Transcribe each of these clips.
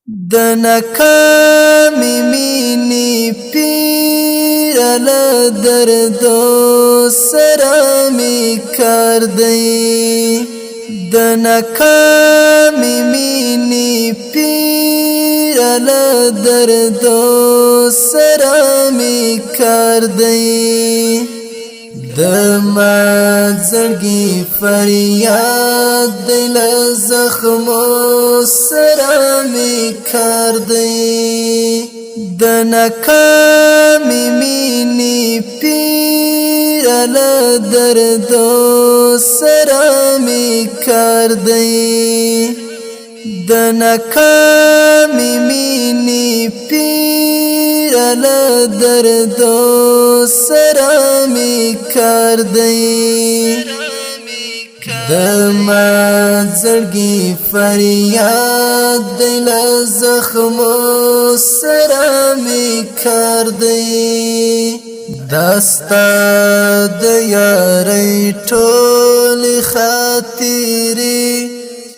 د ناکامی مینی پیراله دردو سره می کار دی د ناکامی مینی پیراله دردو سره می کار دی د ما زړګي فریاد دی له زخمو سره می کار دی د ناکامی مینی پیراله دردو سره می کار دی د ناکامی مینی پیراله دردو سره می کار دی د ما زړګي فریاد دی له زخمو سره می کار دی داستا د یارۍ ټولې خاطرې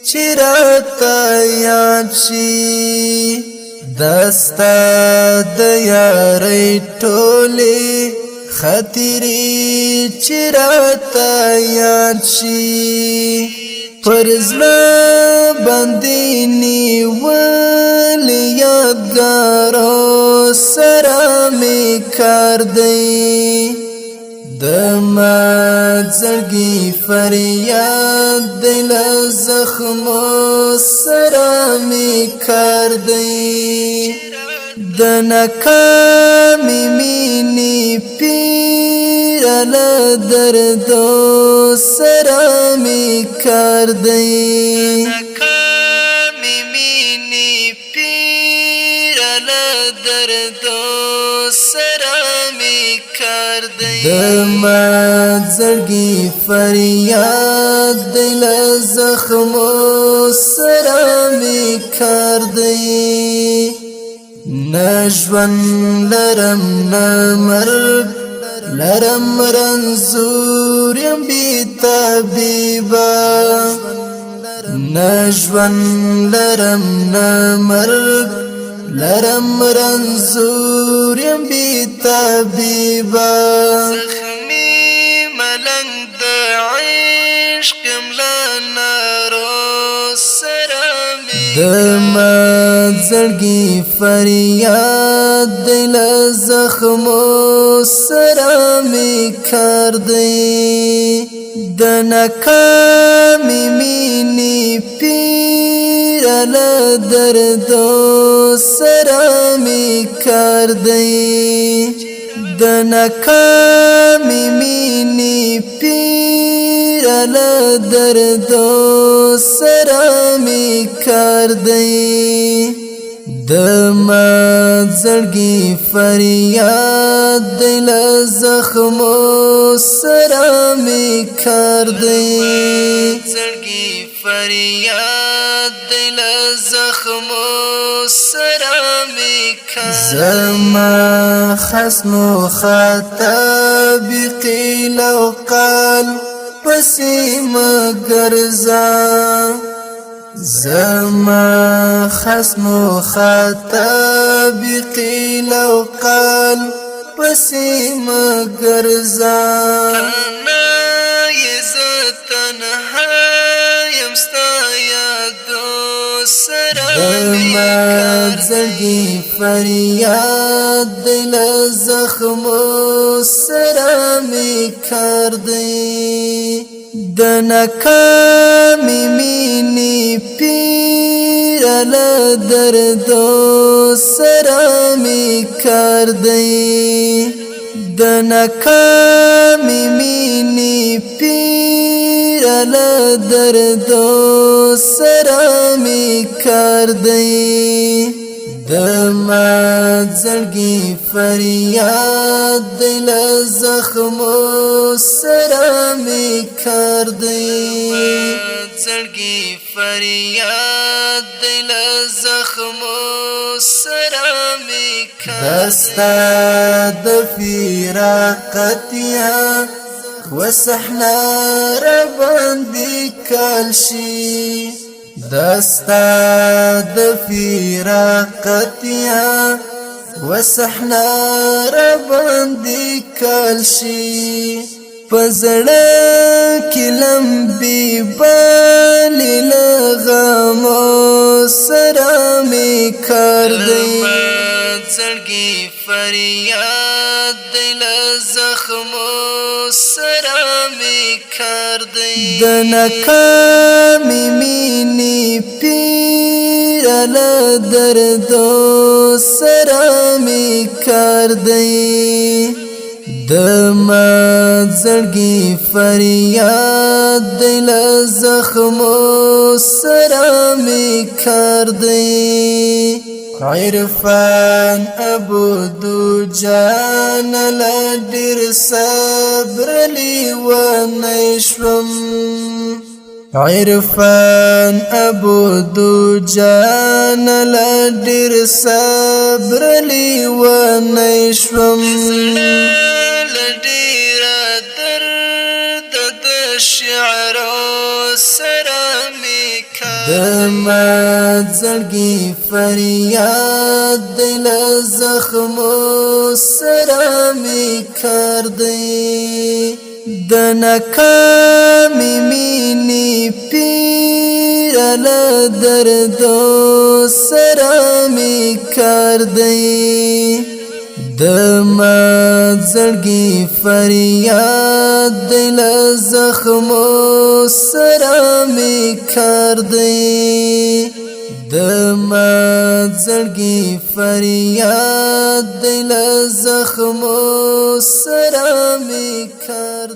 چې راته یاد شي داستا د یارۍ ټولې خاطرې چې راته یاد شي پر زړه باندې نیولې یادګارو سره می کار دی د ما زړګي فریاد دی له زخمو سره می کار دی د ناکامی مینی پیراله دردو سره می کار دی ناکامی مینی پیراله دردو سره می کار دی د ما زړګي فریاد دی له زخمو سره می کار دی نجوان لرم نمرگ لرم رنزور یم بی طبیبا نجوان لرم نمرگ لرم رنزور یم بی طبیبا زخمی ملنگ دا عشق ملانارو سرامی د ما زړګي فریاد دی له زخمو سره می کار دی د ناکامی مینی پیراله دردو سره می کار دی د ناکامی مینی پیراله دردو سره می کار دی د ما زړګي فریاد دی له زخمو سره می کار دی زړګي فریاد دی له زخمو سره می کار زما خصمو خطاب قیل او قال پسې مګرزا زما خصمو خطاب قیل او قال پسې مګرزا انا یزتنها یمستا یادو سره ما زړګي فریاد دی له زخمو سره می کار دی د ناکامی مینی پیراله دردو سره می کار دی د ناکامی مینی پیراله دردو سره می کار دی د ما زړګي فریاد دی له زخمو سره می کار دی زړګي فریاد دی له زخمو سره می کار دستا د فراقتیا وسحنا را باندې کال شي دستا د فراقتیا وسحنا را باندې کالشي پزړه کې لمبي بالي لغمو سره می کار دی زړګي فریاد دی ل زخمو سره می کار دی د ناکامي مینې پیر ل دردو سره می کار دی د ما زړګي فریاد دی ل زخمو سره می کار دی عرفان ابو دو جان لا ډیر صبر لی و نشم عرفان ابو دو جان لا ډیر صبر لی و نشم لډیر درد د شعر سره می د ما زړګي فریاد دی ل زخمو سره می کار دی د ناکامي مینې پیر ل دردو سره می کار دی د ما زړګي فریاد دی ل زخمو سره می کار دی د ما زړګي فریاد دی ل زخمو سره می کار